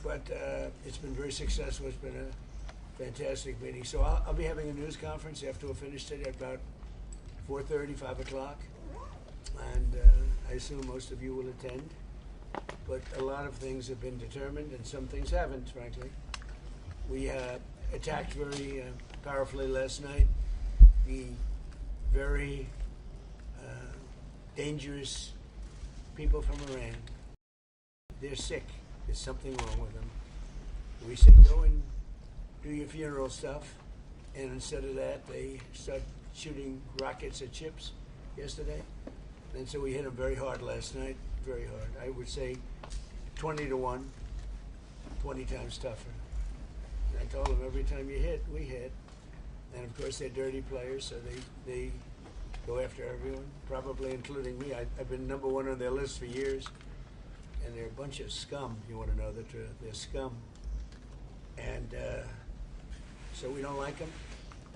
But it's been very successful. It's been a fantastic meeting. So I'll be having a news conference after we're finished today at about 4:30, 5 o'clock. And I assume most of you will attend. But a lot of things have been determined and some things haven't, frankly. We attacked very powerfully last night the very dangerous people from Iran. They're sick. There's something wrong with them. We said, go and do your funeral stuff. And instead of that, they start shooting rockets at ships yesterday. And so we hit them very hard last night, very hard. I would say 20-1, 20 times tougher. And I told them every time you hit, we hit. And of course, they're dirty players, so they go after everyone, probably including me. I've been number one on their list for years. And they're a bunch of scum, you want to know the truth. They're scum. And so we don't like them.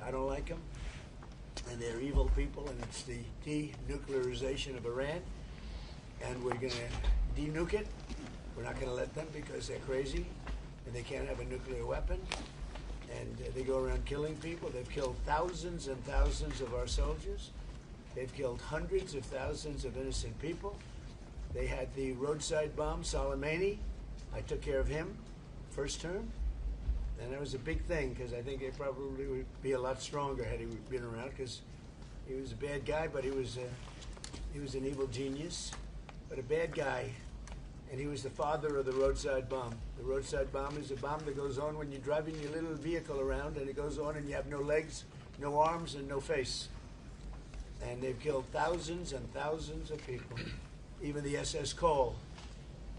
I don't like them. And they're evil people, and it's the denuclearization of Iran. And we're going to denuke it. We're not going to let them because they're crazy, and they can't have a nuclear weapon. And they go around killing people. They've killed thousands and thousands of our soldiers. They've killed hundreds of thousands of innocent people. They had the roadside bomb, Soleimani. I took care of him, first term. And that was a big thing because I think it probably would be a lot stronger had he been around because he was a bad guy, but he was an evil genius, but a bad guy. And he was the father of the roadside bomb. The roadside bomb is a bomb that goes on when you're driving your little vehicle around, and it goes on and you have no legs, no arms, and no face. And they've killed thousands and thousands of people. Even the SS Cole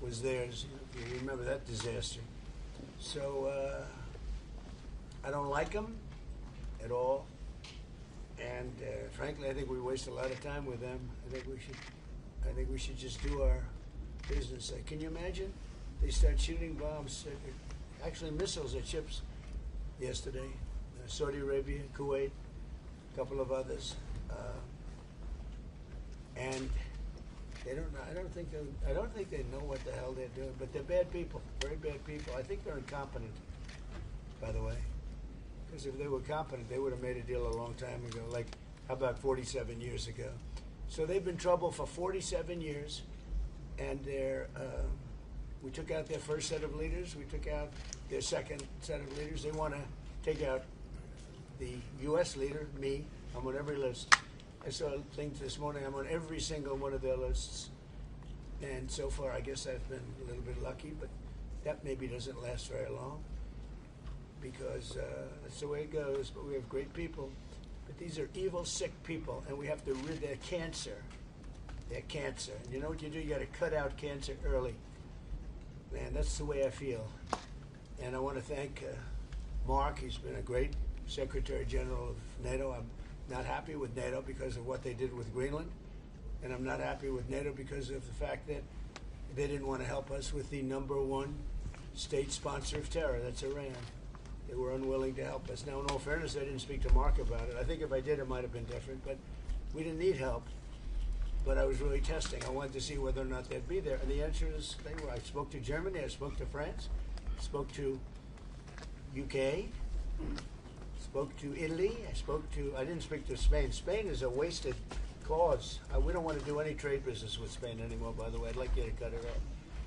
was theirs. If you remember that disaster. So I don't like them at all. And frankly, I think we waste a lot of time with them. I think we should just do our business. Can you imagine? They start shooting bombs, actually missiles at ships yesterday. Saudi Arabia, Kuwait, a couple of others. And they don't know. I don't think they know what the hell they're doing. But they're bad people, very bad people. I think they're incompetent, by the way. Because if they were competent, they would have made a deal a long time ago. Like, how about 47 years ago? So they've been in trouble for 47 years, and we took out their first set of leaders. We took out their second set of leaders. They want to take out the U.S. leader, me. I'm on every list. I saw a thing this morning. I'm on every single one of their lists. And so far, I guess I've been a little bit lucky, but that maybe doesn't last very long because that's the way it goes. But we have great people. But these are evil, sick people, and we have to rid their cancer. Their cancer. And you know what you do? You got to cut out cancer early. Man, that's the way I feel. And I want to thank Mark. He's been a great Secretary General of NATO. I'm not happy with NATO because of what they did with Greenland. And I'm not happy with NATO because of the fact that they didn't want to help us with the #1 state sponsor of terror. That's Iran. They were unwilling to help us. Now, in all fairness, I didn't speak to Mark about it. I think if I did, it might have been different. But we didn't need help. But I was really testing. I wanted to see whether or not they'd be there. And the answer is they were. I spoke to Germany. I spoke to France. I spoke to UK. Spoke to Italy. I didn't speak to Spain. Spain is a wasted cause. We don't want to do any trade business with Spain anymore, by the way. I'd like you to cut it off.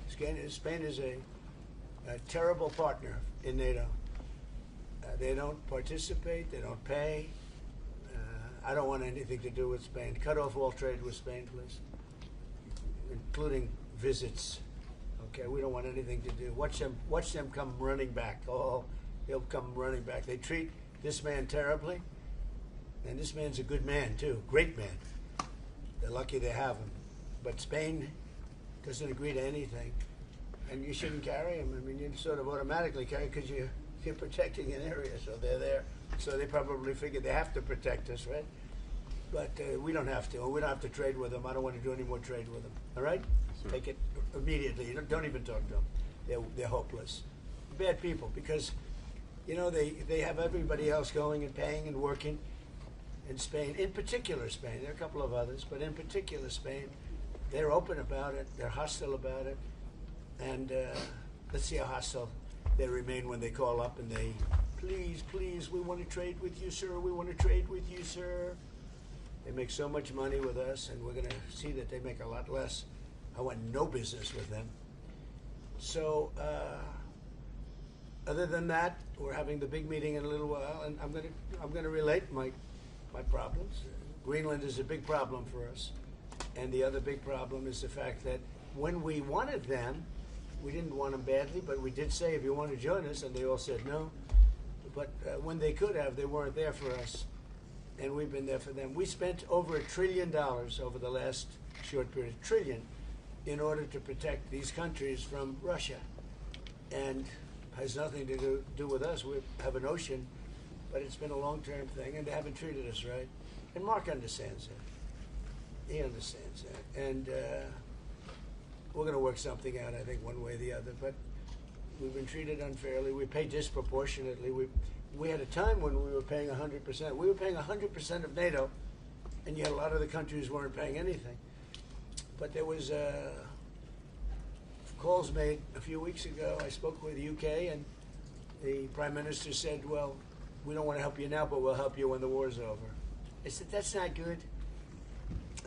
Spain is a terrible partner in NATO. They don't participate. They don't pay. I don't want anything to do with Spain. Cut off all trade with Spain, please, including visits. Okay, we don't want anything to do. Watch them come running back. Oh, they'll come running back. They treat this man terribly, and this man's a good man too, great man. They're lucky they have him. But Spain doesn't agree to anything, and you shouldn't carry him. I mean, you sort of automatically carry because you're protecting an area, so they're there. So they probably figure they have to protect us, right? But we don't have to. We don't have to trade with them. I don't want to do any more trade with them. All right? Sure. Take it immediately. Don't even talk to them. They're hopeless. Bad people because, you know, they have everybody else going and paying and working in Spain. In particular, Spain. There are a couple of others, but in particular, Spain. They're open about it. They're hostile about it. And let's see how hostile they remain when they call up and they, please, please, we want to trade with you, sir. We want to trade with you, sir. They make so much money with us, and we're going to see that they make a lot less. I want no business with them. So, other than that, we're having the big meeting in a little while, and I'm going to relate my problems. Greenland is a big problem for us, and the other big problem is the fact that when we wanted them, we didn't want them badly, but we did say, if you want to join us, and they all said no. But when they could have, they weren't there for us, and we've been there for them. We spent over $1 trillion over the last short period, $1 trillion, in order to protect these countries from Russia, and has nothing to do with us. We have an ocean, but it's been a long-term thing, and they haven't treated us right. And Mark understands that. He understands that, and we're going to work something out, I think, one way or the other. But we've been treated unfairly. We pay disproportionately. We had a time when we were paying 100%. We were paying 100% of NATO, and yet a lot of the countries weren't paying anything. But there was calls made a few weeks ago. I spoke with the UK, and the Prime Minister said, well, we don't want to help you now, but we'll help you when the war's over. I said, that's not good.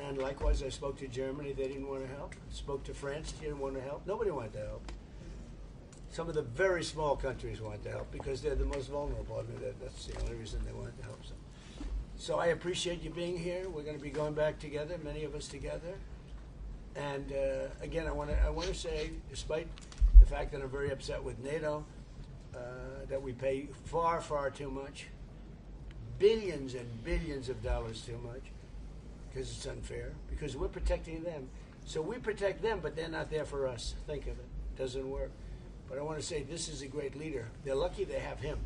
And likewise, I spoke to Germany. They didn't want to help. I spoke to France. They didn't want to help. Nobody wanted to help. Some of the very small countries wanted to help because they're the most vulnerable. I mean, that's the only reason they wanted to help. So I appreciate you being here. We're going to be going back together, many of us together. And again, I want to say, despite the fact that I'm very upset with NATO, that we pay far, far too much, billions and billions of dollars too much, because it's unfair, because we're protecting them. So we protect them, but they're not there for us. Think of it. It doesn't work. But I want to say this is a great leader. They're lucky they have him.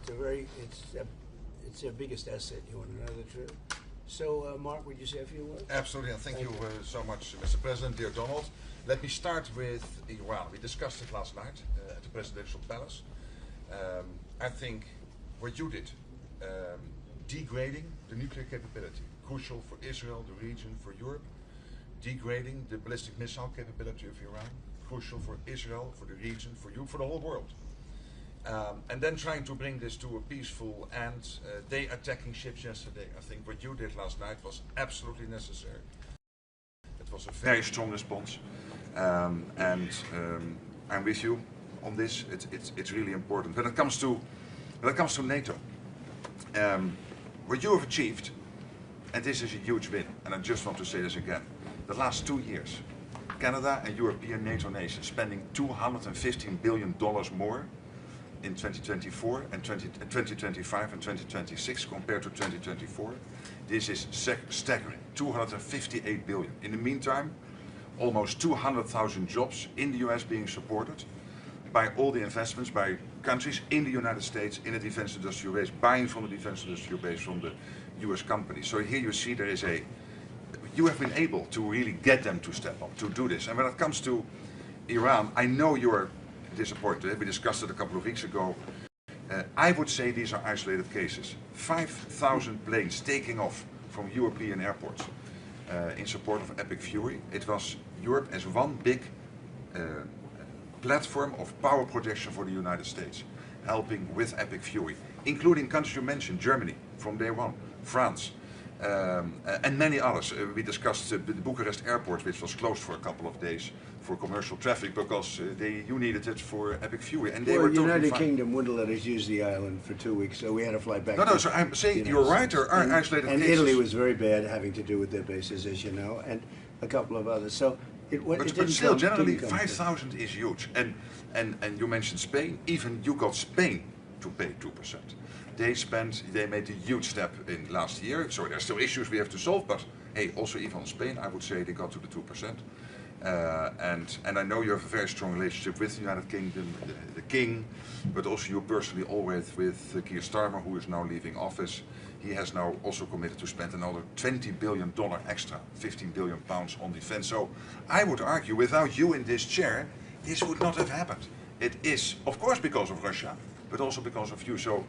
It's their biggest asset. You want to know the truth? So, Mark, would you say a few words? Absolutely, and thank you so much, Mr. President, dear Donald. Let me start with Iran. We discussed it last night at the Presidential Palace. I think what you did, degrading the nuclear capability, crucial for Israel, the region, for Europe, degrading the ballistic missile capability of Iran, crucial for Israel, for the region, for you, for the whole world. And then trying to bring this to a peaceful end. They attacking ships yesterday. I think what you did last night was absolutely necessary. It was a very strong response, and I'm with you on this. It's really important. When it comes to NATO, what you have achieved, and this is a huge win. And I just want to say this again: the last 2 years, Canada and European NATO nations spending $215 billion more in 2024 and 2025 and 2026 compared to 2024. This is staggering, 258 billion. In the meantime, almost 200,000 jobs in the US being supported by all the investments by countries in the United States in the defense industrial base, buying from the defense industrial base from the US companies. So here you see there is you have been able to really get them to step up, to do this. And when it comes to Iran, I know you're disappointed. We discussed it a couple of weeks ago. I would say these are isolated cases. 5,000 planes taking off from European airports in support of Epic Fury. It was Europe as one big platform of power projection for the United States, helping with Epic Fury, including countries you mentioned, Germany from day one, France, and many others. We discussed the Bucharest airport, which was closed for a couple of days for commercial traffic because you needed it for Epic Fury, and they were totally fine. United Kingdom wouldn't let us use the island for 2 weeks, so we had to fly back. No, so I'm saying you're right. There are isolated cases. And Italy was very bad, having to do with their bases, as you know, and a couple of others. So but still, generally, 5,000 is huge. And you mentioned Spain. Even you got Spain to pay 2%. They made a huge step in last year. So there's still issues we have to solve, but hey, also even on Spain, I would say they got to the 2%. And I know you have a very strong relationship with the United Kingdom, the King, but also you personally always with Keir Starmer, who is now leaving office. He has now also committed to spend another $20 billion extra, 15 billion pounds on defense. So I would argue, without you in this chair, this would not have happened. It is, of course, because of Russia, but also because of you. So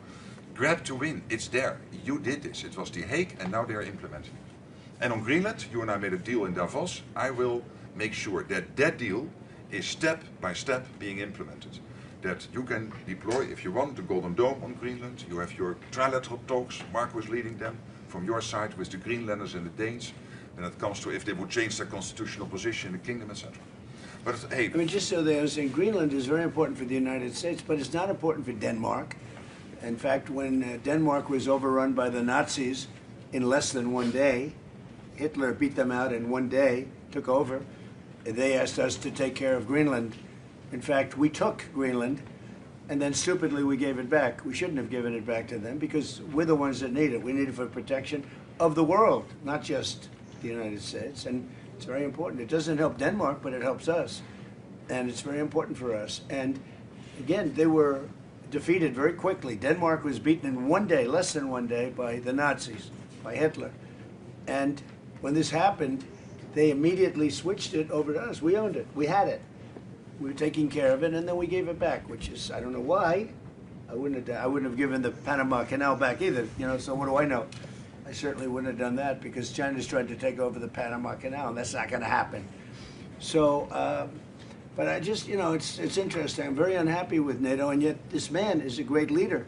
grab to win, it's there. You did this. It was The Hague, and now they are implementing it. And on Greenland, you and I made a deal in Davos. I will make sure that that deal is step by step being implemented. That you can deploy, if you want, the Golden Dome on Greenland. You have your trilateral talks, Marco is leading them, from your side with the Greenlanders and the Danes, when it comes to if they would change their constitutional position in the kingdom, etc. But hey, I mean, just so they understand, Greenland is very important for the United States, but it's not important for Denmark. In fact, when Denmark was overrun by the Nazis in less than one day, Hitler beat them out in one day, took over. They asked us to take care of Greenland. In fact, we took Greenland, and then stupidly we gave it back. We shouldn't have given it back to them because we're the ones that need it. We need it for protection of the world, not just the United States. And it's very important. It doesn't help Denmark, but it helps us. And it's very important for us. And again, they were defeated very quickly. Denmark was beaten in one day, less than one day, by the Nazis, by Hitler. And when this happened, they immediately switched it over to us. We owned it. We had it. We were taking care of it, and then we gave it back, which is, I don't know why. I wouldn't have given the Panama Canal back either, you know, so what do I know? I certainly wouldn't have done that because China's tried to take over the Panama Canal, and that's not going to happen. So, but I just, you know, it's interesting. I'm very unhappy with NATO, and yet this man is a great leader,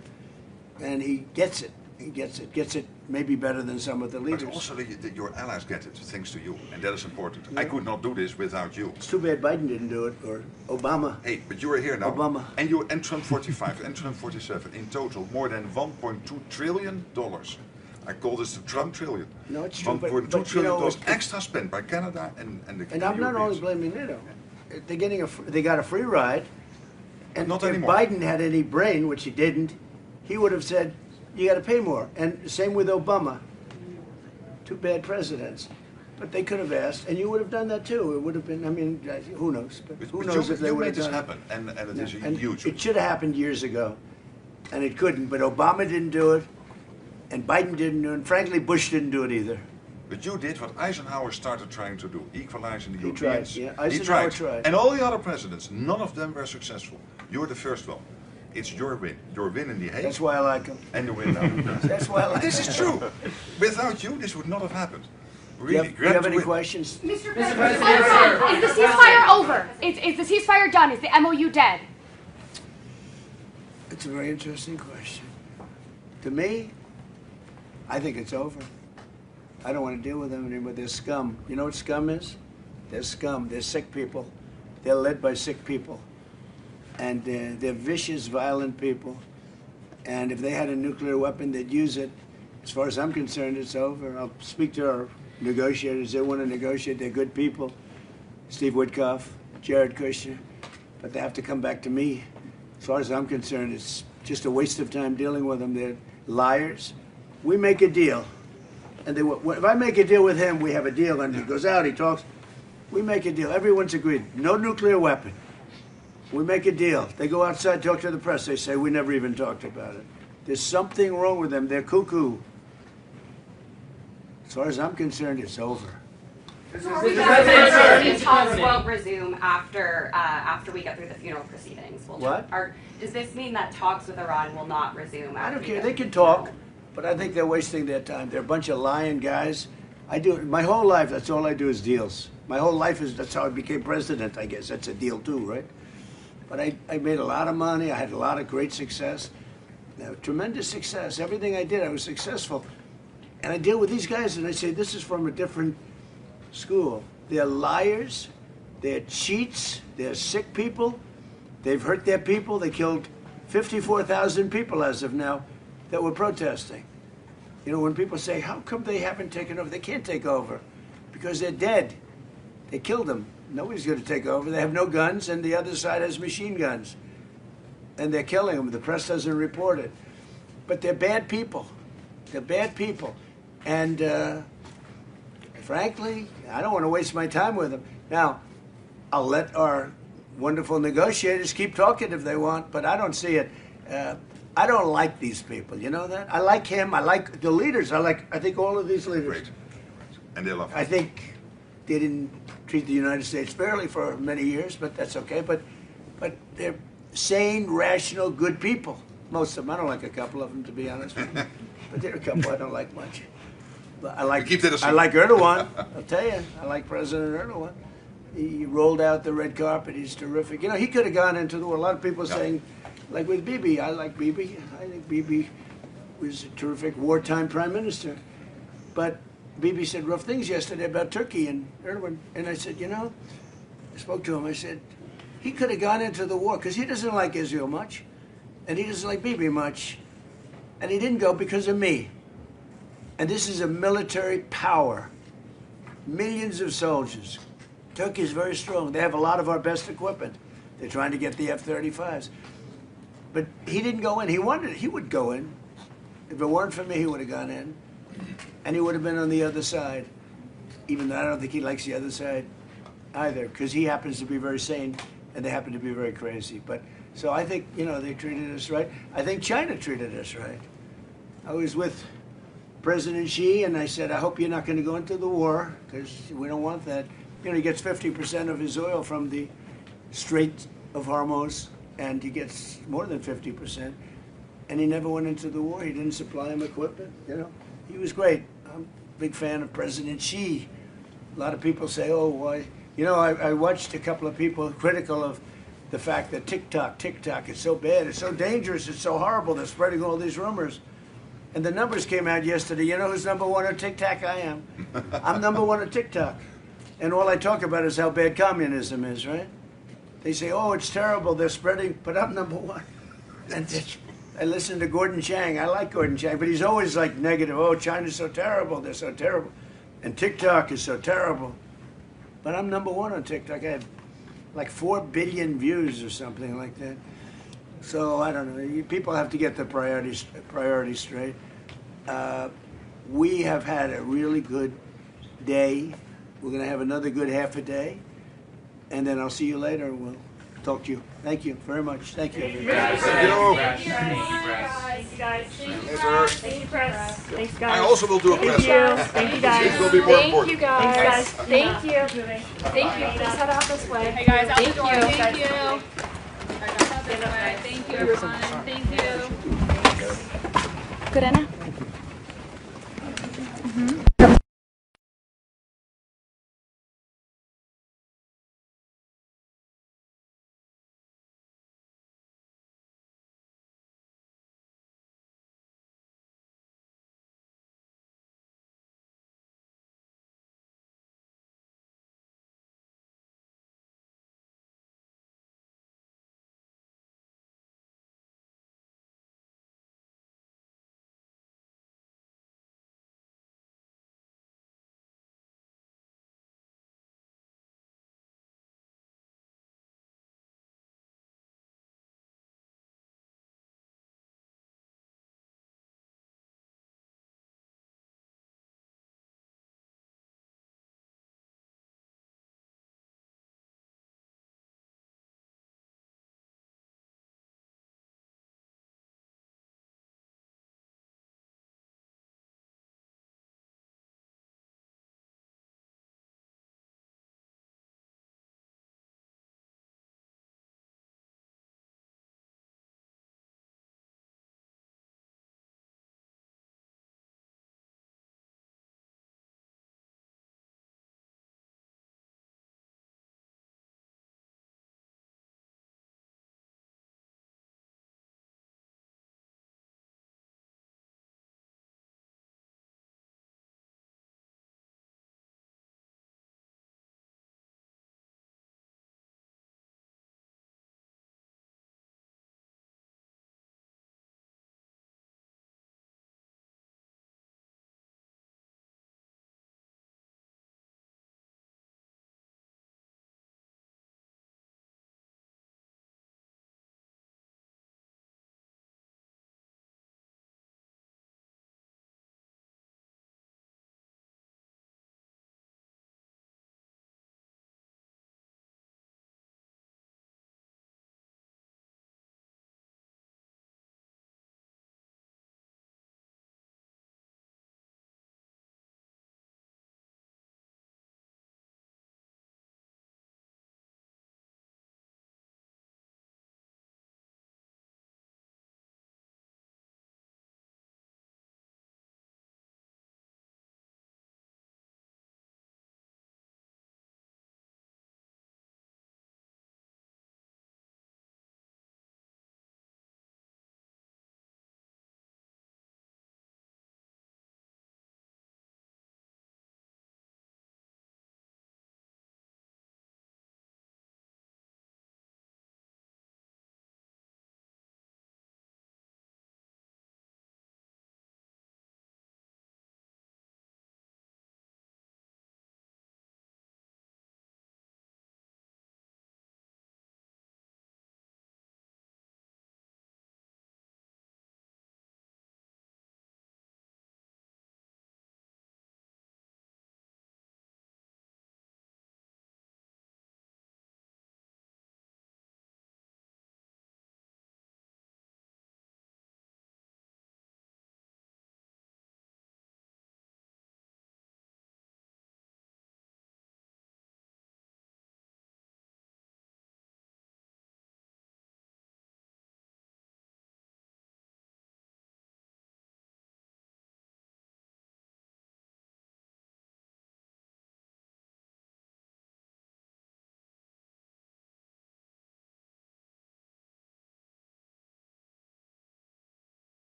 and he gets it. He gets it maybe better than some of the leaders. but also your allies get it, thanks to you, and that is important. Yeah. I could not do this without you. It's too bad Biden didn't do it, or Obama. Hey, but you are here now. Obama. And you and Trump 45 and Trump 47, in total more than $1.2 trillion. I call this the Trump trillion. No, it's true, $1.2 but trillion you know, extra spent by Canada and the And I'm not only blaming NATO. They got a free ride, and not if anymore. Biden had any brain, which he didn't, he would have said, you got to pay more. And same with Obama. Two bad presidents. But they could have asked, and you would have done that too. It would have been, I mean, who knows? But who knows if they would have done it. You made this happen, and it is a And huge... it should have happened years ago, and it couldn't. But Obama didn't do it, and Biden didn't do it, and frankly, Bush didn't do it either. But you did what Eisenhower started trying to do, equalizing the He Europeans. tried, yeah. Eisenhower tried. And all the other presidents, none of them were successful. You're the first one. It's your win. Your win in the Hague. That's why I like him. And the win now. That's why I like him. This is true. Without you, this would not have happened. Really. Do you have any questions? Mr. President, is the ceasefire over? Is the ceasefire done? Is the MOU dead? It's a very interesting question. To me, I think it's over. I don't want to deal with them anymore. They're scum. You know what scum is? They're scum. They're sick people. They're led by sick people. And they're vicious, violent people. And if they had a nuclear weapon, they'd use it. As far as I'm concerned, it's over. I'll speak to our negotiators. They want to negotiate. They're good people. Steve Witkoff, Jared Kushner. But they have to come back to me. As far as I'm concerned, it's just a waste of time dealing with them. They're liars. We make a deal. And if I make a deal with him, we have a deal. And he goes out, he talks. We make a deal. Everyone's agreed. No nuclear weapon. We make a deal. They go outside, talk to the press. They say, we never even talked about it. There's something wrong with them. They're cuckoo. As far as I'm concerned, it's over. These talks won't resume after we get through the funeral proceedings. Does this mean that talks with Iran will not resume? I don't care. They can talk, but I think they're wasting their time. They're a bunch of lying guys. My whole life, that's all I do is deals. My whole life that's how I became president, I guess. That's a deal too, right? But I made a lot of money. I had a lot of great success. Tremendous success. Everything I did, I was successful. And I deal with these guys and I say, this is from a different school. They're liars. They're cheats. They're sick people. They've hurt their people. They killed 54,000 people as of now that were protesting. You know, when people say, how come they haven't taken over? They can't take over because they're dead. They killed them. Nobody's going to take over. They have no guns, and the other side has machine guns. And they're killing them. The press doesn't report it. But they're bad people. They're bad people. And frankly, I don't want to waste my time with them. Now, I'll let our wonderful negotiators keep talking if they want, but I don't see it. I don't like these people. You know that? I like him. I like the leaders. I think all of these leaders. Great. And they love it. I think they didn't treat the United States fairly for many years, but that's okay. But they're sane, rational, good people. Most of them. I don't like a couple of them, to be honest with you. But there are a couple I don't like much. But I like Erdogan. I'll tell you, I like President Erdogan. He rolled out the red carpet. He's terrific. You know, he could have gone into the war. A lot of people saying, like with Bibi, I like Bibi. I think Bibi was a terrific wartime prime minister. But Bibi said rough things yesterday about Turkey and Erdogan. And I said, you know, I spoke to him. I said, he could have gone into the war because he doesn't like Israel much. And he doesn't like Bibi much. And he didn't go because of me. And this is a military power. Millions of soldiers. Turkey is very strong. They have a lot of our best equipment. They're trying to get the F-35s. But he didn't go in. He wanted it. He would go in. If it weren't for me, he would have gone in. And he would have been on the other side. Even though I don't think he likes the other side either, because he happens to be very sane and they happen to be very crazy. But so I think, you know, they treated us right. I think China treated us right. I was with President Xi, and I said, I hope you're not going to go into the war, because we don't want that. You know, he gets 50% of his oil from the Strait of Hormuz, and he gets more than 50%. And he never went into the war. He didn't supply him equipment, you know. He was great. I'm a big fan of President Xi. A lot of people say, oh, why? You know, I watched a couple of people critical of the fact that TikTok is so bad, it's so dangerous, it's so horrible, they're spreading all these rumors. And the numbers came out yesterday. You know who's number one on TikTok? I am. I'm number one on TikTok. And all I talk about is how bad communism is, right? They say, oh, it's terrible, they're spreading, but I'm number one. And I listen to Gordon Chang. I like Gordon Chang, but he's always like negative. Oh, China's so terrible, they're so terrible. And TikTok is so terrible. But I'm number one on TikTok. I have like 4 billion views or something like that. So I don't know. People have to get the priorities straight. We have had a really good day. We're going to have another good half a day, and then I'll see you later. We'll talk to you. Thank you very much. Thank you, everybody. Thank you. Thank you, guys. Thank you, press. Thanks, guys. I also will do a press. Thank you, guys. It will be more Thank important. you, guys. Thank you. Thank you. Please head out this way. Hey guys, out the Thank door. you. Thank you. Thank you, everyone. Thank you. Good, Anna?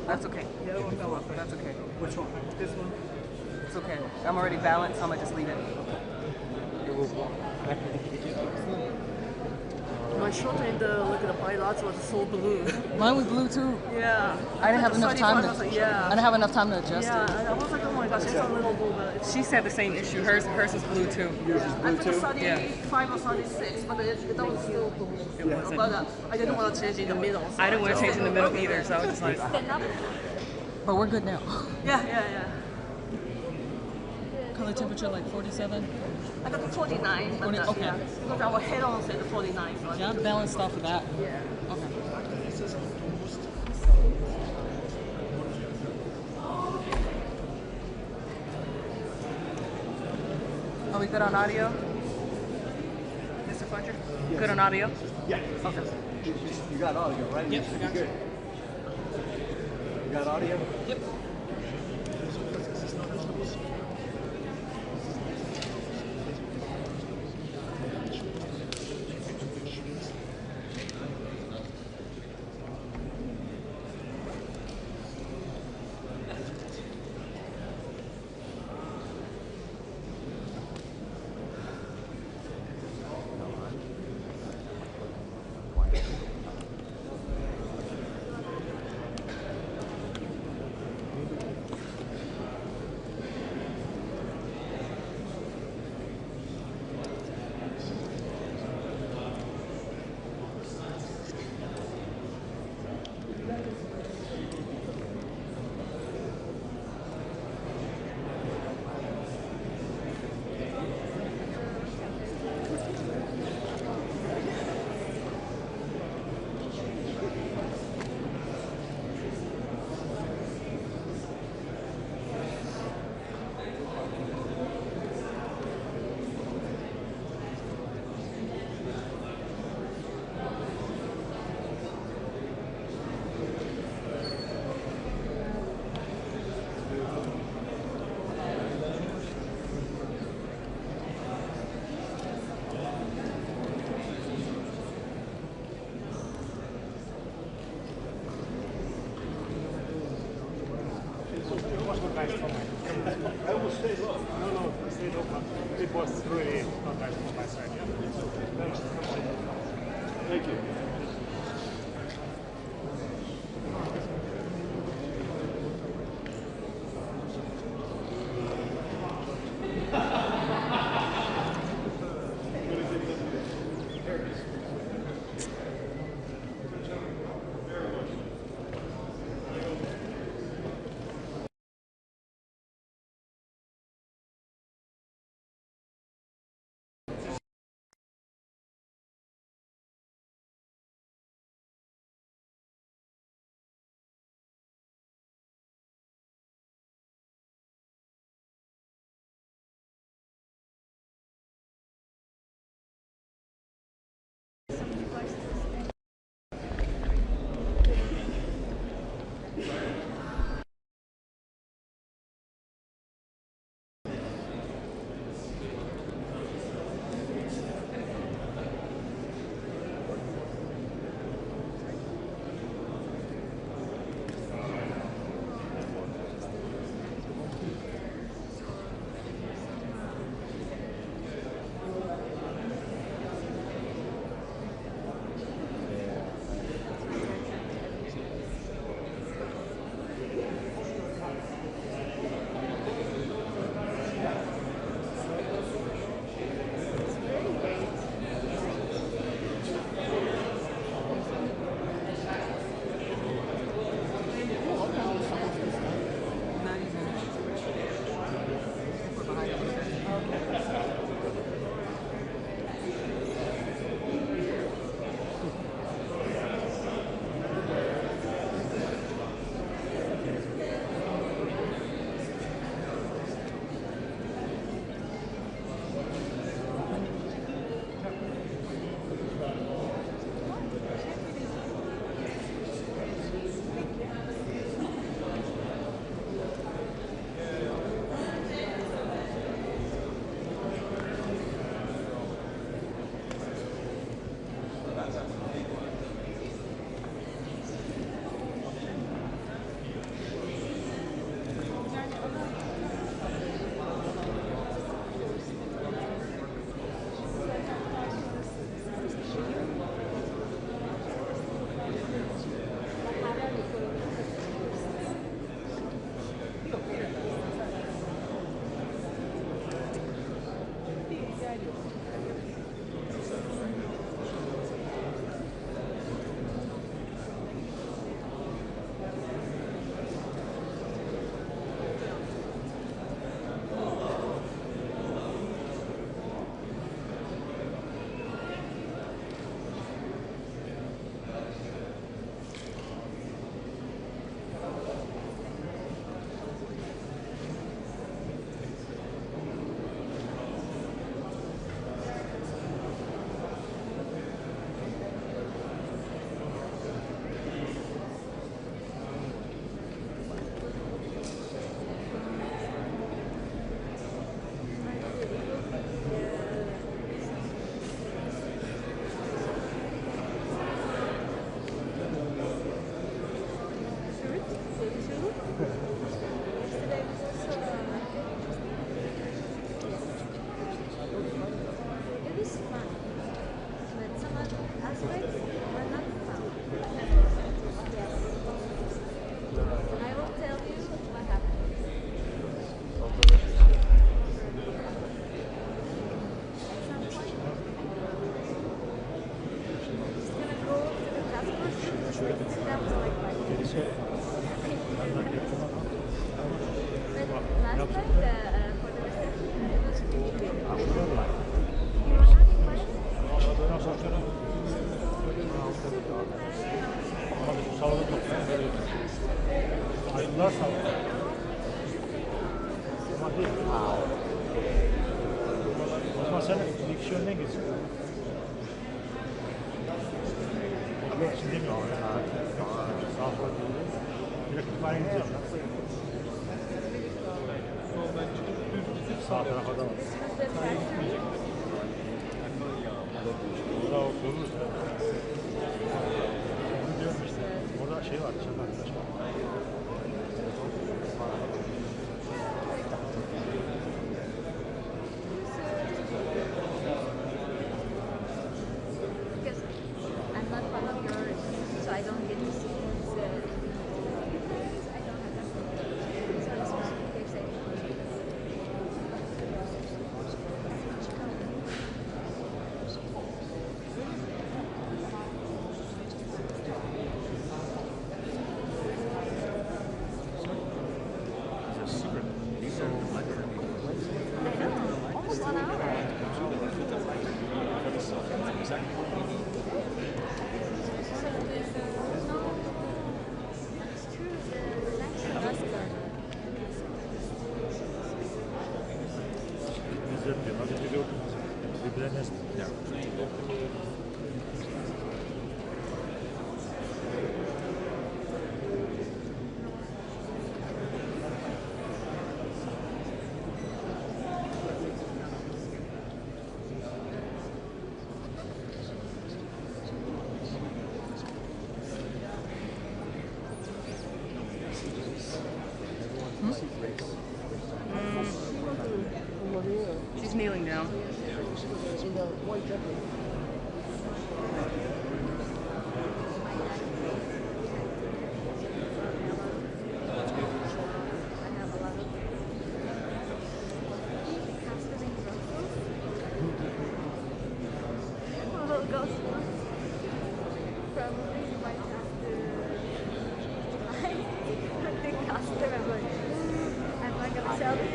That's okay. The other one fell off, but that's okay. Which one? This one. It's okay. I'm already balanced, so I'm gonna just leave it. My short and look at the pilots was so blue. Mine was blue too. Yeah. I didn't have enough time to. Yeah. I didn't have enough time to adjust Yeah, it. and I was like, oh my gosh, it's a little blue. But She said the same issue. Hers is blue too. Yours is I blue put too? 35 or 36, but it was still blue. wasn't. But I didn't want to change in the middle. So. I didn't want to change in the middle either, so I was just like. But we're good now. Yeah. Color temperature like 47. I got the 49, but 40, okay. yeah, because our head on said the 49. So Yeah, I'm balanced off of that. Yeah. Okay. Are we good on audio? Mr. Fletcher? Yes. Good on audio? Yeah. Okay. You got audio, right? Yep, I got Good. You got audio? Yep. I will stay low. No, stay low. It was really not nice from my side. Yeah. Thank you. Ama değil. O zaman sen diksiyonuna gitsin. Yok şimdi demiyorum. Sağ sol değil. Direkt itibaren gideceğim. Sağ tarafa da var. Burada otururuz. Bunu diyorum işte. Orada şey var, dışarıda arkadaş var. Because I'm not part of yours, so I don't get to see his, I don't have that. So it's super exciting. It's a secret. I know, almost 1 hour. It's true, the next semester. Biz yapıyor. Az önce gördüm. Birbirine She's kneeling down. I have a lot of custom in Brussels. We'll go slow. Probably you might have to the custom. I'm not gonna sell this.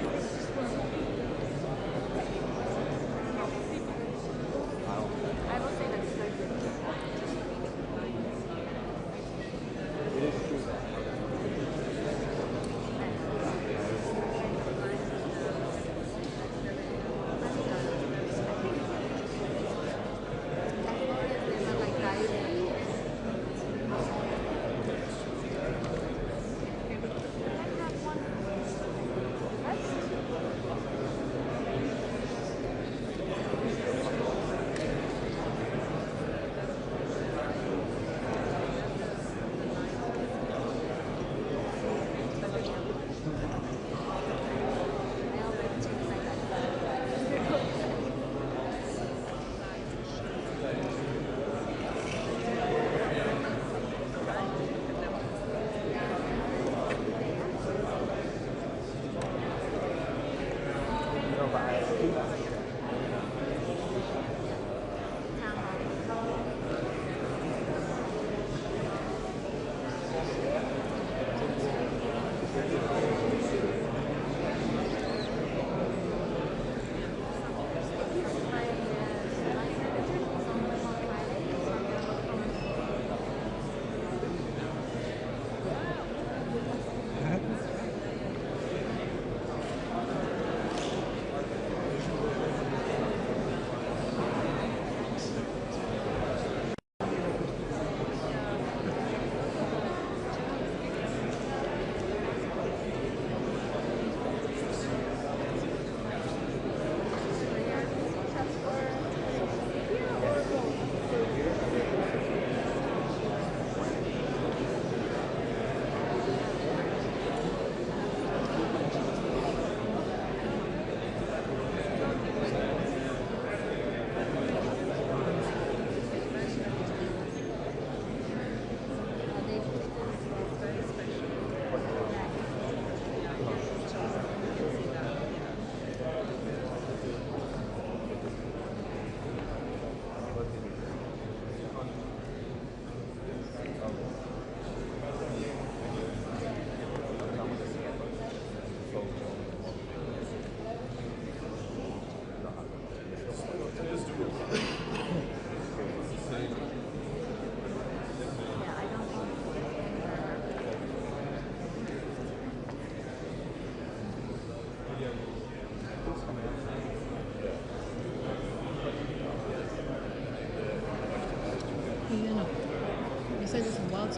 I will say that's very good.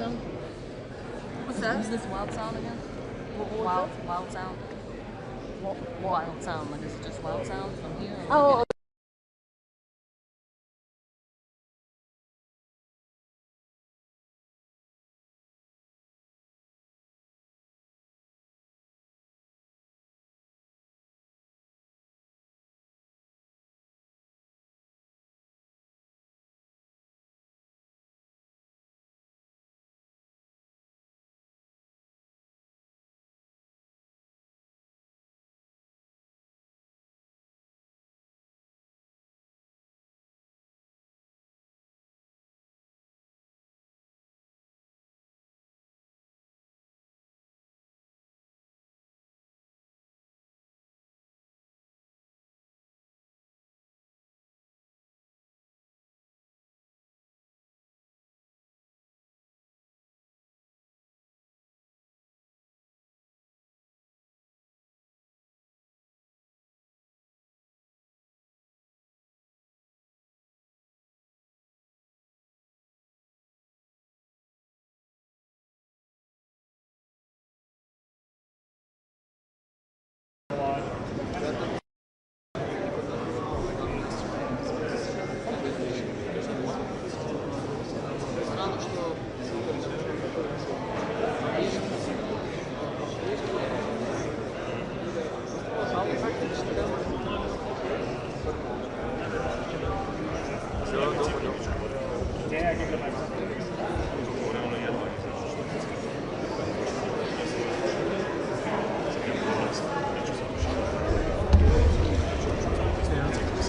wild sound? What's that? Is this wild sound again? Wild. Wild sound. Wild sound. Like, is it just wild sound from here? Or Oh.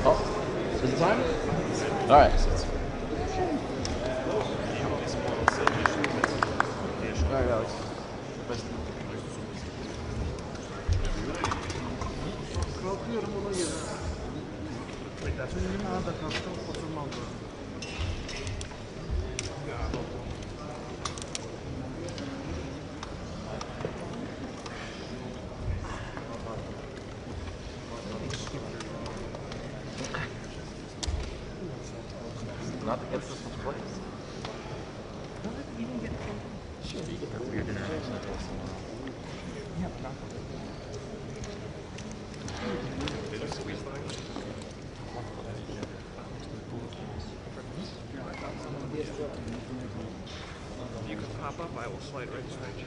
like Is it time? All right. All right, Alex. Kalkıyorum ona göre. Çünkü nerede kalktım oturmam lazım. Not against this one's place. Sure, you get that weird interaction. Yeah, but not You can pop up, I will slide right beside you.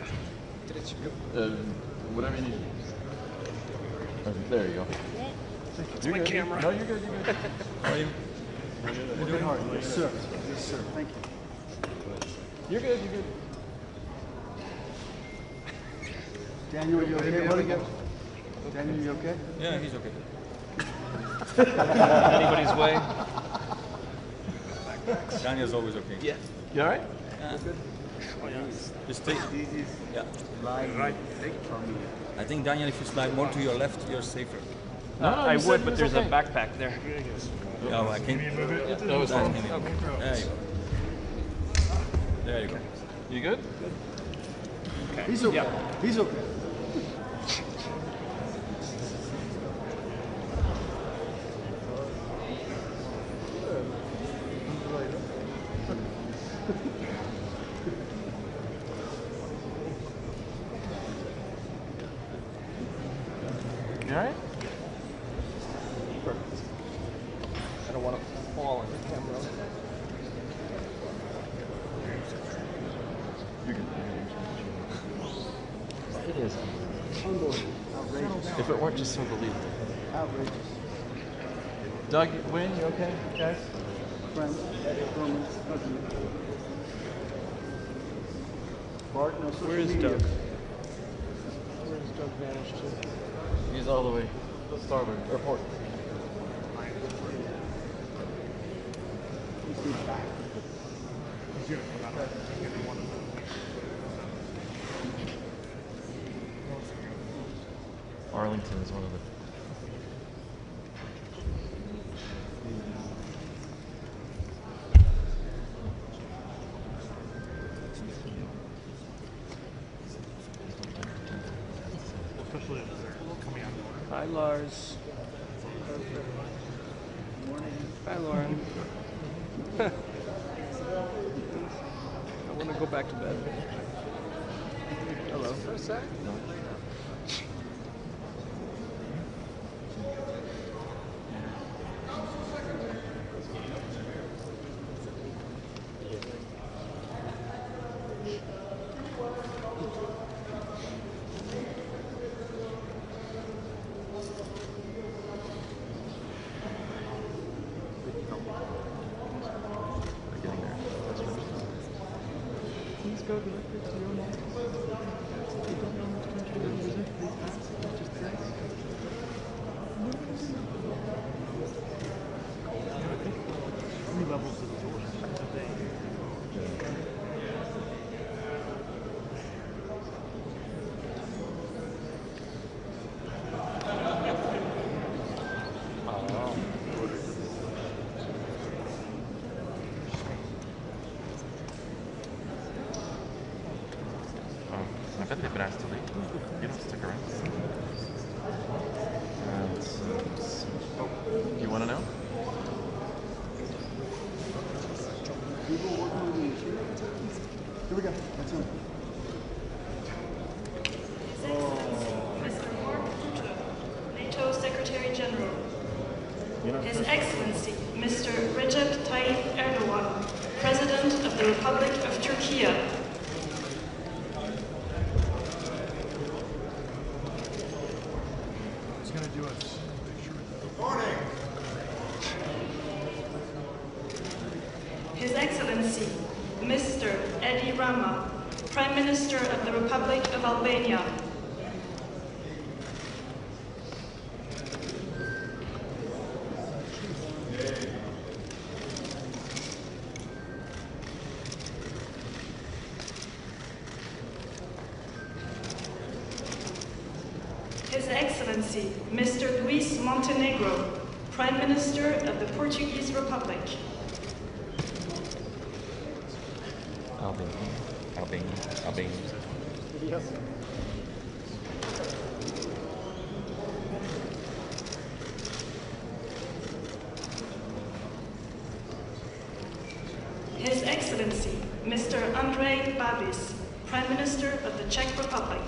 Whatever you need. There you go. It's my camera. No, you're good. You're good. How are you? Working hard. Yes, sir. Yes, sir. Thank you. You're good. You're good. Daniel, you okay, buddy? Daniel, you okay? Yeah, he's okay. Anybody's way? Daniel's always okay. Yeah. You all right? Yeah. Just take. Yeah. Right. I think Daniel, if you slide more to your left, you're safer. No, I you said would, it but was there's okay. a backpack there. Yeah, well, I can. That was fine. There you go. There you go. You good? He's okay. He's okay. You all right? I don't want to fall on the camera. It is unbelievable. Outrageous. If it weren't just so believable. Outrageous. Doug, Win, you okay, guys? Friend, Roman, cousin. Bart, no social Where is media. Doug? Where is Doug vanished to? He's all the way starboard, or port. He's back. Arlington is one of the. Hi, Lars. Hi, Lauren. want to go back to bed. Hello. No. Please go directly to your mom. You don't know which country to visit, please ask. Just ask. How many levels does the door have? I bet they've been asked to leave. You don't stick around. Do you want to know? Here we go. That's him. Mr. Mark Rutte, NATO Secretary General. His Excellency, Mr. Recep Tayyip Erdogan, President of the Republic of Turkey. He's going to do us. Good morning. His Excellency, Mr. Edi Rama, Prime Minister of the Republic of Albania. His Excellency, Mr. Luis Montenegro, Prime Minister of the Portuguese Republic. Albania. Yes. His Excellency, Mr. Andrej Babis, Prime Minister of the Czech Republic.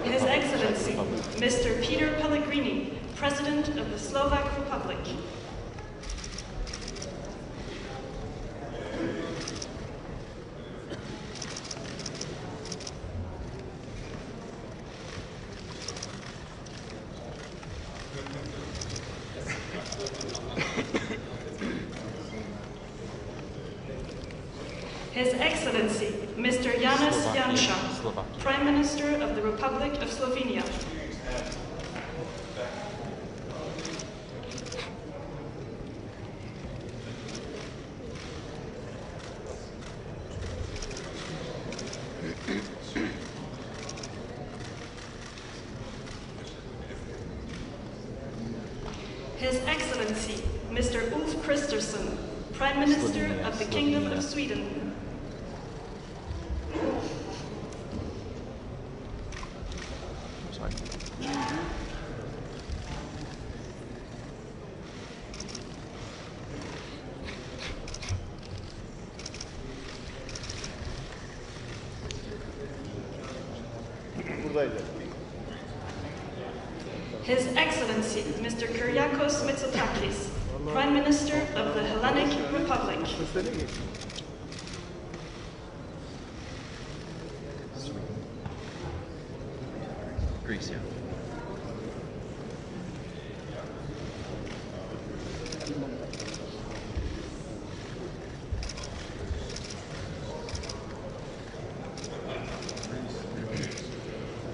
His Excellency, Mr. Peter Pellegrini, President of the Slovak Republic. His Excellency, Mr. Janez Janša, Prime Minister of the Republic of Slovenia. His Excellency, Mr. Ulf Kristersson, Prime Minister of the Kingdom of Sweden. His Excellency, Mr. Kyriakos Mitsotakis, Prime Minister of the Hellenic Republic. Greece, yeah.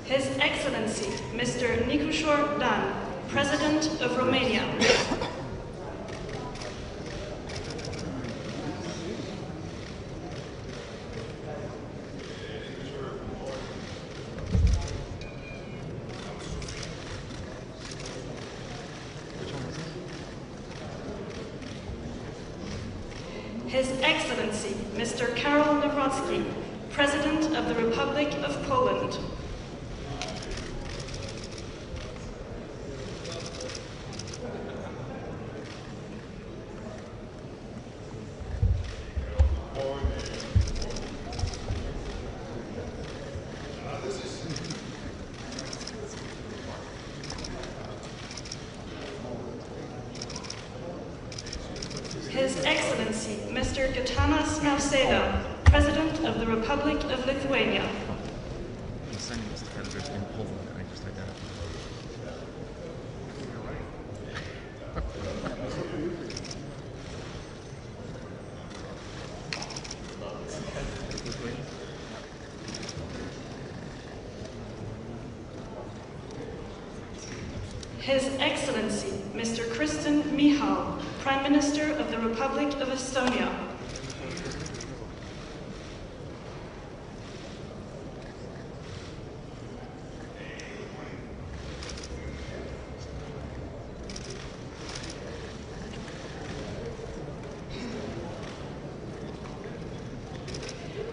His Excellency, Mr. Nicușor Dan, President of Romania. His Excellency, Mr. Karol Nawrocki, President of the Republic of Poland. His Excellency, Mr. Gitanas Nausėda, President of the Republic of Lithuania. I'm sending this to editors in Poland. I just identified. His Excellency, Mr. Kristen Michal, Prime Minister of the Republic of Estonia.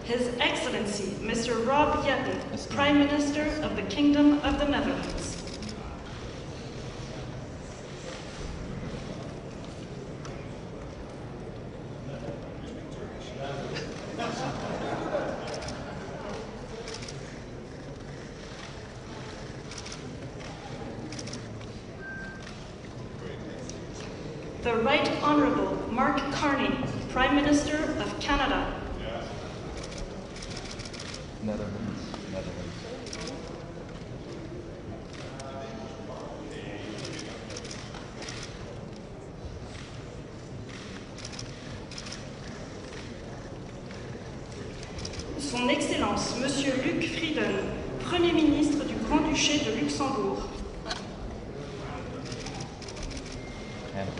His Excellency, Mr. Rob Jetten, Prime Minister of the Kingdom of the Netherlands. The Right Honourable Mark Carney, Prime Minister of Canada. Netherlands. Son Excellence, Monsieur Luc Frieden, Premier ministre du Grand-Duché de Luxembourg. Canada.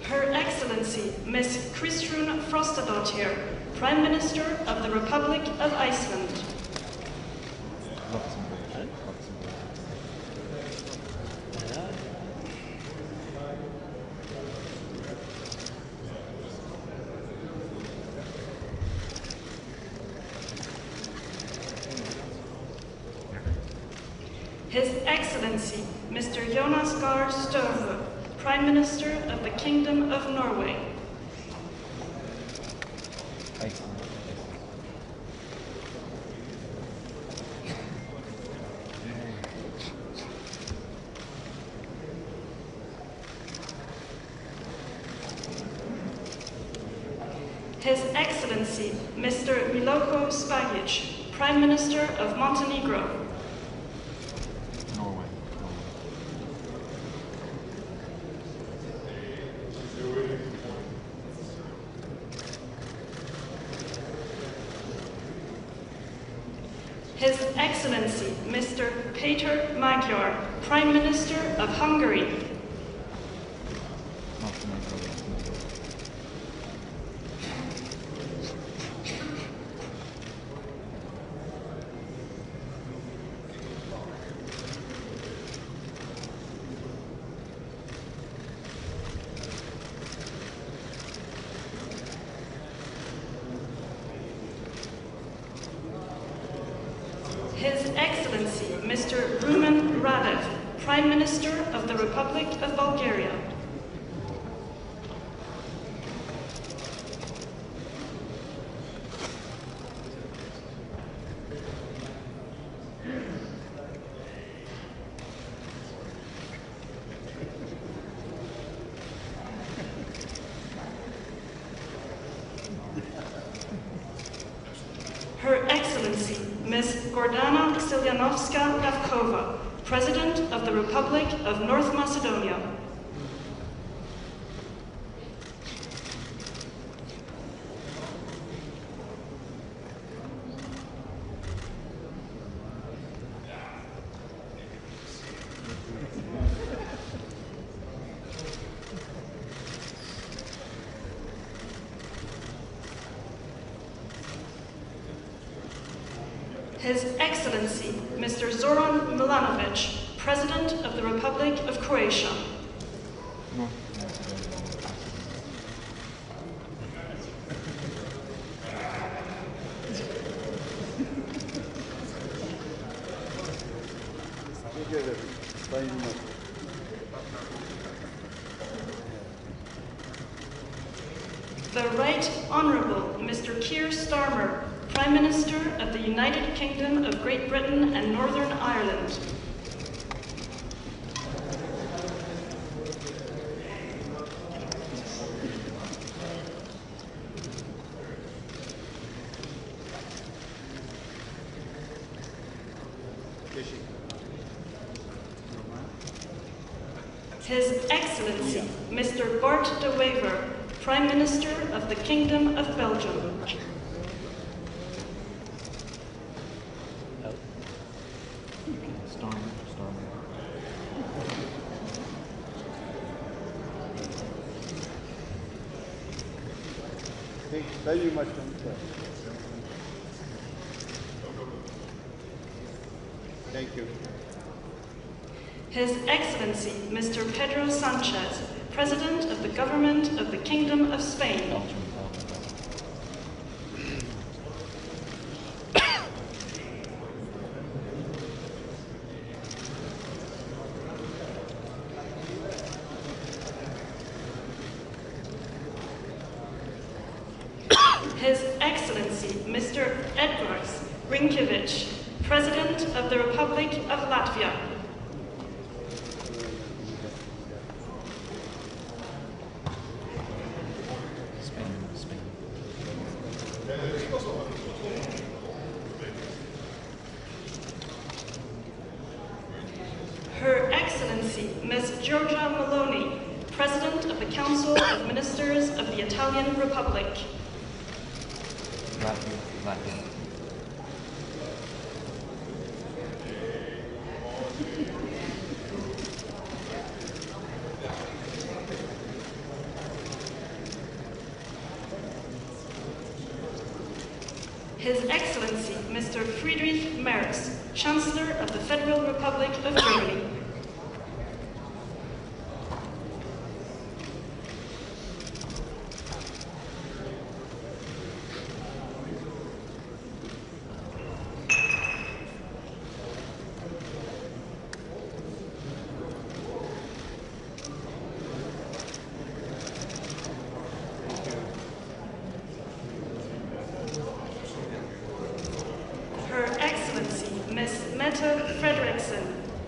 Her Excellency, Miss Kristrún Frostadóttir, Prime Minister of the Republic of Iceland. His Excellency, Mr. Jonas Gahr Støre, Prime Minister of the Kingdom of Norway. His Excellency, Mr. Miloko Spajic, Prime Minister of Montenegro. Norway. His Excellency, Mr. Péter Magyar, Prime Minister of Hungary. His Excellency, Mr. Rumen Radev, Prime Minister of the Republic of Bulgaria. Her Excellency, Ms. Gordana Siljanovska-Davkova, President of the Republic of North Macedonia. His Excellency, Mr. Zoran Milanovic, President of the Republic of Croatia. The Right Honourable Mr. Keir Starmer, Prime Minister of the United Kingdom of Great Britain and Northern Ireland. His Excellency, Mr. Bart de Wever, Prime Minister of the Kingdom of Belgium. Thank you much. Thank you. His Excellency, Mr. Pedro Sanchez, President of the Government of the Kingdom of Spain. His Excellency, Mr. Edgars Rinkevich, President of the Republic of Latvia. Her Excellency, Ms. Giorgia Meloni, President of the Council of Ministers of the Italian Republic. Latvia. His Excellency, Mr. Friedrich Merz, Chancellor of the Federal Republic of Germany. Her Excellency, Ms. Mette Frederiksen,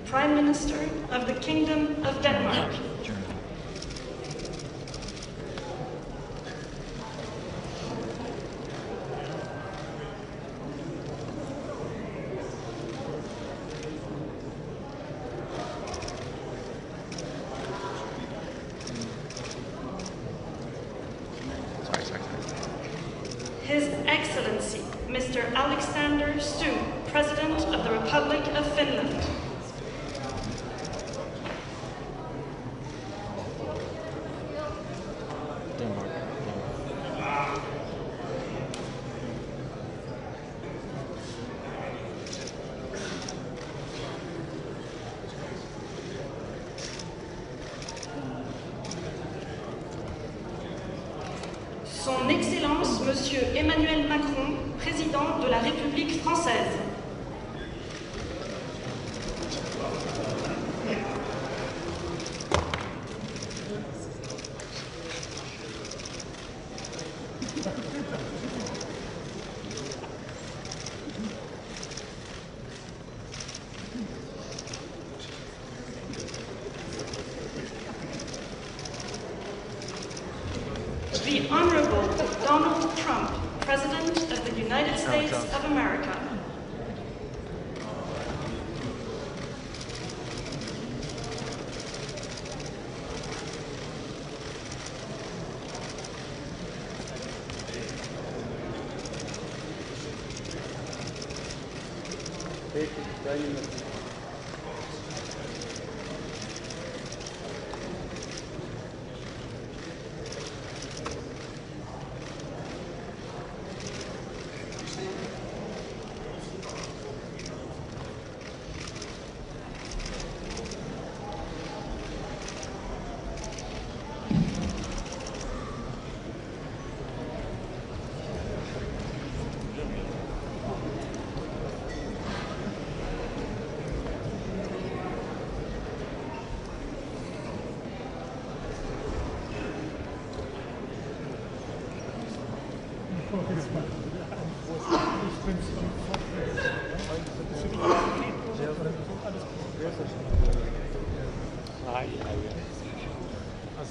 Prime Minister of the Kingdom of Denmark. His Excellency, Mr. Alexander Stubb, President of the Republic of Finland. Son Excellence, Monsieur Emmanuel Macron, Président de la République française. The Honorable Donald Trump, President of the United States of America.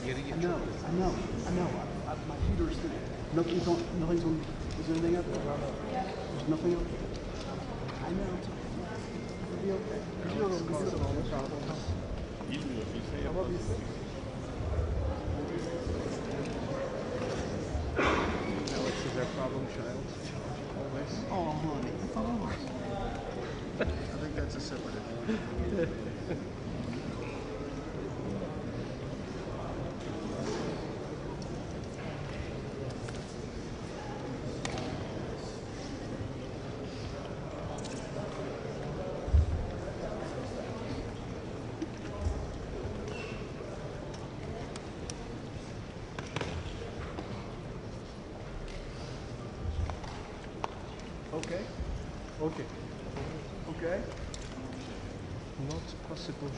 My heater's nothing's on. Is there anything up there? There's nothing up there. I know. It'll be okay. No problem. I love you. Alex is our problem child. Always. Oh, honey. I think that's a separate issue. Okay. Not possible.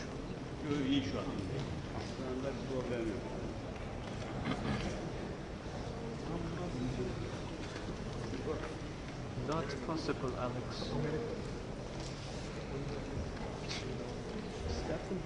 Not possible, Alex. Stefan.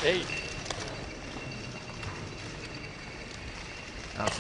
Hey. Out.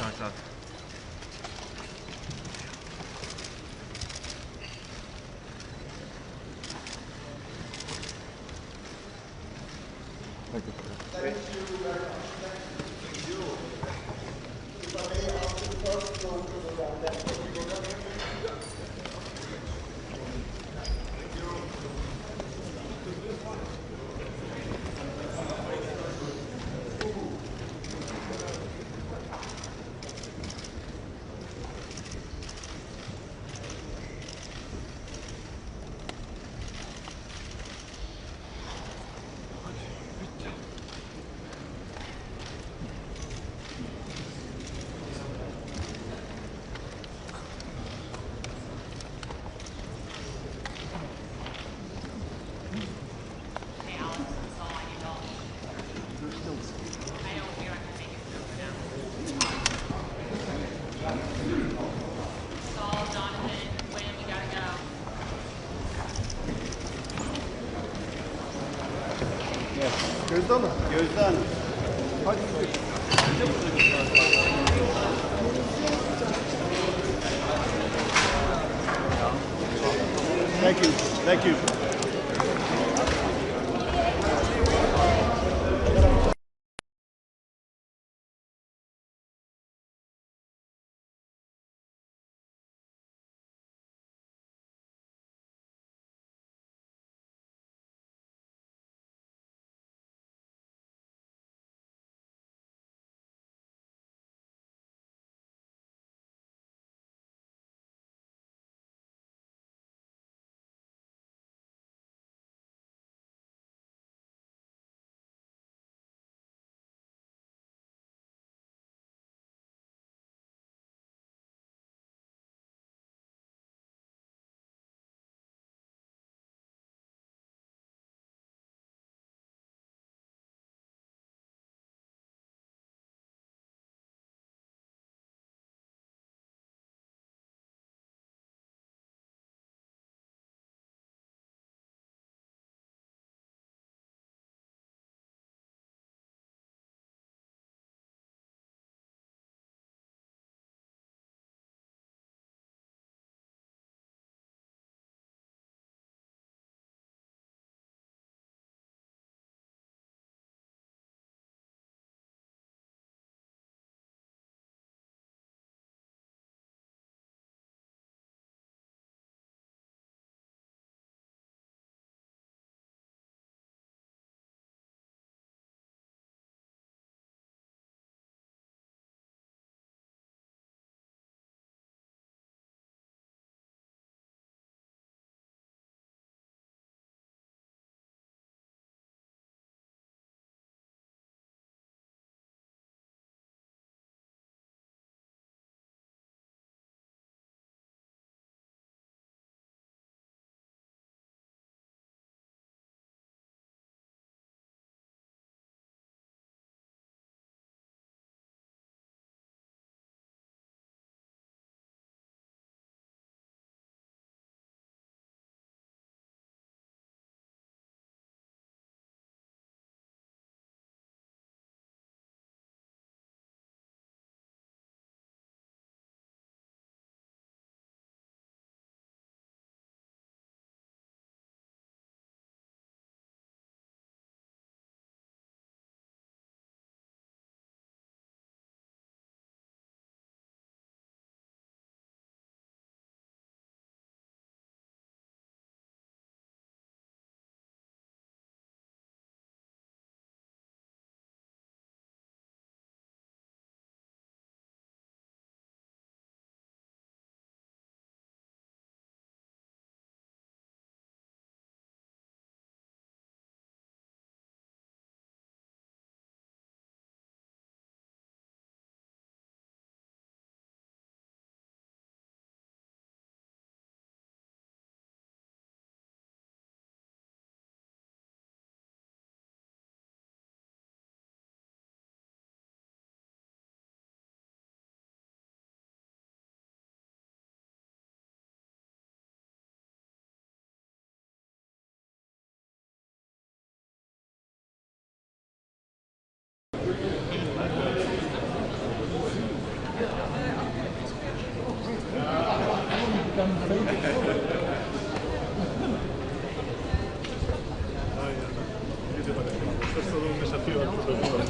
Gözde Hanım. Gözde Hanım. Hadi. Thank you. Questo è un desafio al professore.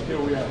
Here we are.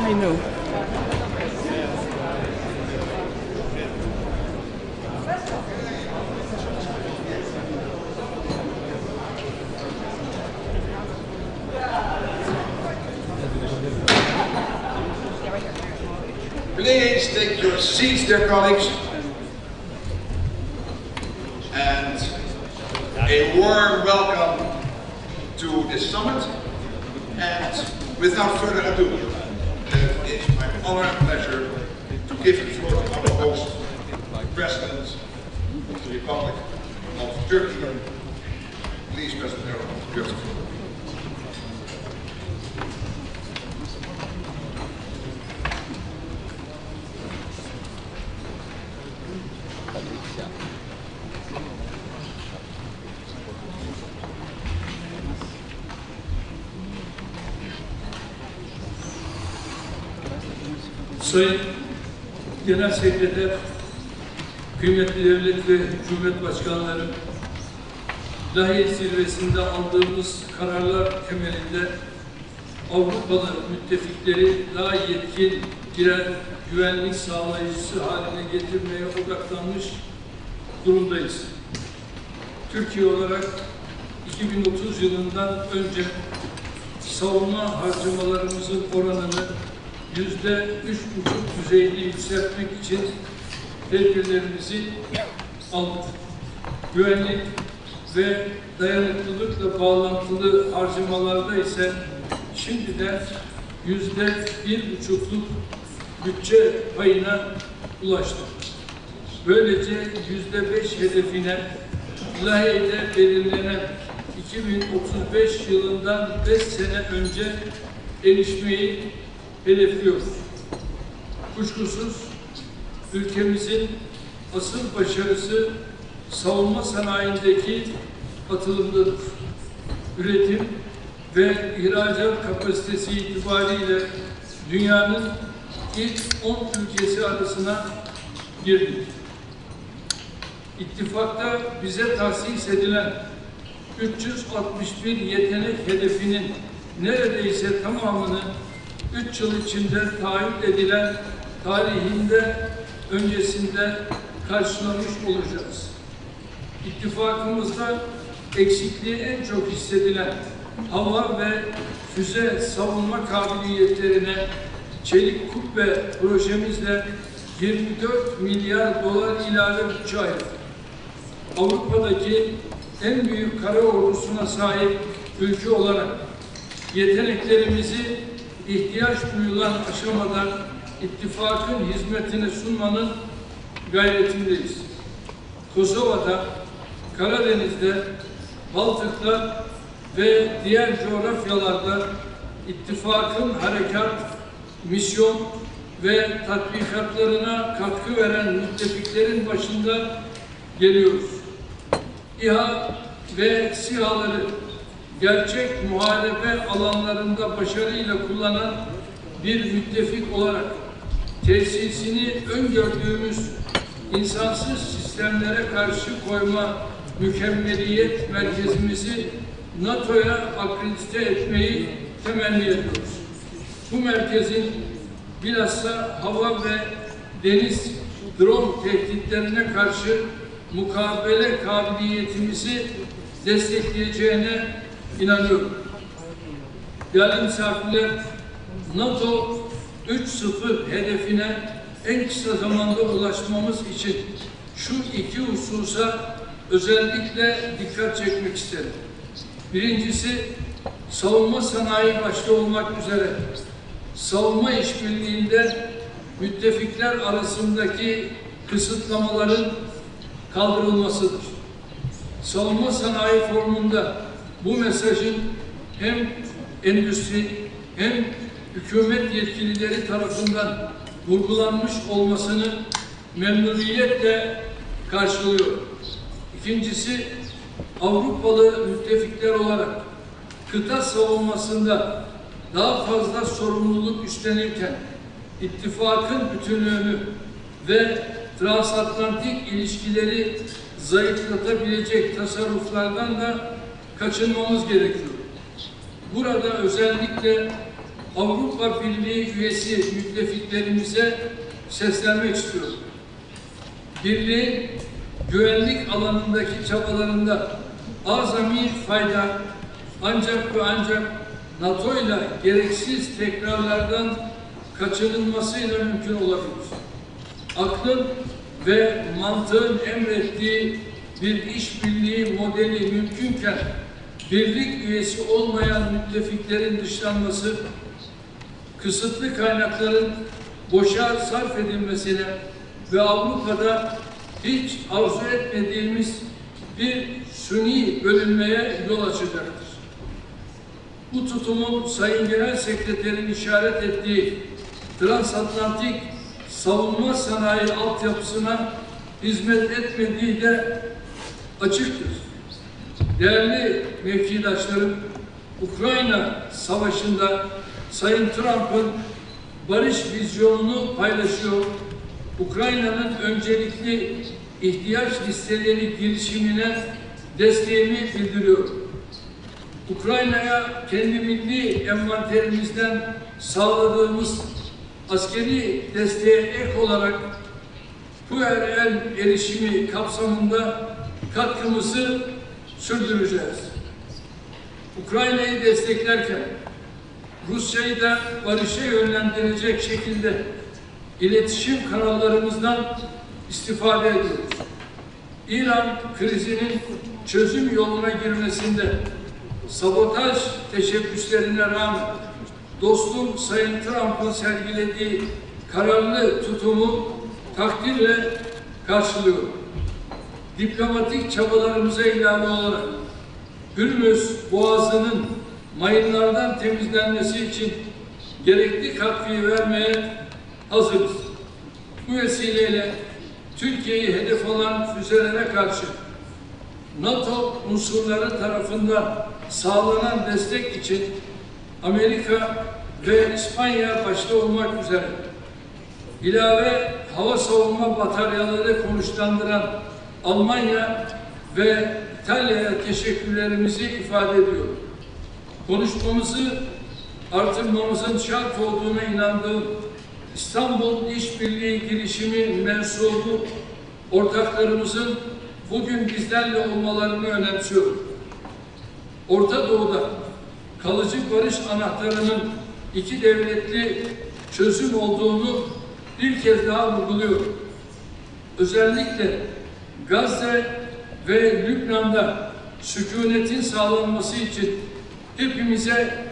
I know. Please take your seats, dear colleagues, and a warm welcome to this summit. And without further ado, it's my honor and pleasure to give the floor to our host, President of the Republic of Turkey. Please, President Erdogan, you have the floor. Sayın Genel Sekreter, kıymetli devlet ve hükümet başkanları, Lahey zirvesinde aldığımız kararlar temelinde Avrupalı müttefikleri daha yetkin birer güvenlik sağlayıcısı haline getirmeye odaklanmış durumdayız. Türkiye olarak 2030 yılından önce savunma harcamalarımızın oranını %3,5 düzeyinde yükseltmek için tedbirlerimizi aldık. Güvenlik ve dayanıklılıkla bağlantılı harcamalarda ise şimdiden %1,5'luk bütçe payına ulaştık. Böylece %5 hedefine Lahey'de belirlenen 2035 yılından 5 sene önce erişmeyi hedefliyoruz. Kuşkusuz ülkemizin asıl başarısı savunma sanayindeki atılımdadır. Üretim ve ihracat kapasitesi itibariyle dünyanın ilk 10 ülkesi arasına girdik. İttifakta bize tahsis edilen 361 yetenek hedefinin neredeyse tamamını 3 yıl içinde taahhüt edilen tarihinde öncesinde karşılamış olacağız. ittifakımızda eksikliği en çok hissedilen hava ve füze savunma kabiliyetlerine çelik kubbe projemizle 24 milyar dolar ilave bütçe ayırdık. Avrupa'daki en büyük kara ordusuna sahip ülke olarak yeteneklerimizi ihtiyaç duyulan aşamada ittifakın hizmetine sunmanın gayretindeyiz. Kosova'da, Karadeniz'de, Baltık'ta ve diğer coğrafyalarda ittifakın harekat, misyon ve tatbikatlarına katkı veren müttefiklerin başında geliyoruz. İHA ve SİHA'ları gerçek muharebe alanlarında başarıyla kullanan bir müttefik olarak tesisini öngördüğümüz insansız sistemlere karşı koyma mükemmeliyet merkezimizi NATO'ya akredite etmeyi temenni ediyoruz. Bu merkezin bilhassa hava ve deniz drone tehditlerine karşı mukabele kabiliyetimizi destekleyeceğine inanıyorum. Değerli misafirler, NATO 3.0 hedefine en kısa zamanda ulaşmamız için şu iki hususa özellikle dikkat çekmek isterim. Birincisi, savunma sanayi başta olmak üzere savunma işbirliğinde müttefikler arasındaki kısıtlamaların kaldırılmasıdır. Savunma sanayi formunda bu mesajın hem endüstri hem hükümet yetkilileri tarafından vurgulanmış olmasını memnuniyetle karşılıyor. İkincisi, Avrupalı müttefikler olarak kıta savunmasında daha fazla sorumluluk üstlenirken ittifakın bütünlüğünü ve transatlantik ilişkileri zayıflatabilecek tasarruflardan da kaçınmamız gerekiyor. Burada özellikle Avrupa Birliği üyesi müttefiklerimize seslenmek istiyorum. Birliğin güvenlik alanındaki çabalarında azami fayda ancak ve ancak NATO ile gereksiz tekrarlardan kaçınılmasıyla mümkün olabilir. Aklın ve mantığın emrettiği bir işbirliği modeli mümkünken birlik üyesi olmayan müttefiklerin dışlanması, kısıtlı kaynakların boşa sarf edilmesine ve Avrupa'da hiç arzu etmediğimiz bir suni bölünmeye yol açacaktır. Bu tutumun Sayın Genel Sekreterin işaret ettiği transatlantik savunma sanayi altyapısına hizmet etmediği de açıktır. Değerli mevkidaşlarım, Ukrayna Savaşı'nda Sayın Trump'ın barış vizyonunu paylaşıyor. Ukrayna'nın öncelikli ihtiyaç listeleri girişimine desteğimi bildiriyorum. Ukrayna'ya kendi milli envanterimizden sağladığımız askeri desteğe ek olarak PUER'el erişimi kapsamında katkımızı sürdüreceğiz. Ukrayna'yı desteklerken Rusya'yı da barışa yönlendirecek şekilde iletişim kanallarımızdan istifade ediyoruz. İran krizinin çözüm yoluna girmesinde sabotaj teşebbüslerine rağmen dostum Sayın Trump'ın sergilediği kararlı tutumu takdirle karşılıyorum. Diplomatik çabalarımıza ilave olarak Hürmüz Boğazı'nın mayınlardan temizlenmesi için gerekli katkıyı vermeye hazırız. Bu vesileyle Türkiye'yi hedef alan füzelere karşı NATO unsurları tarafından sağlanan destek için Amerika ve İspanya başta olmak üzere ilave hava savunma bataryaları konuşlandıran Almanya ve İtalya'ya teşekkürlerimizi ifade ediyorum. Konuşmamızı artırmamızın şart olduğuna inandığım İstanbul İşbirliği girişimi mensubu ortaklarımızın bugün bizlerle olmalarını önemsiyorum. Orta Doğu'da kalıcı barış anahtarının iki devletli çözüm olduğunu bir kez daha vurguluyorum. Özellikle Gazze ve Lübnan'da sükunetin sağlanması için hepimize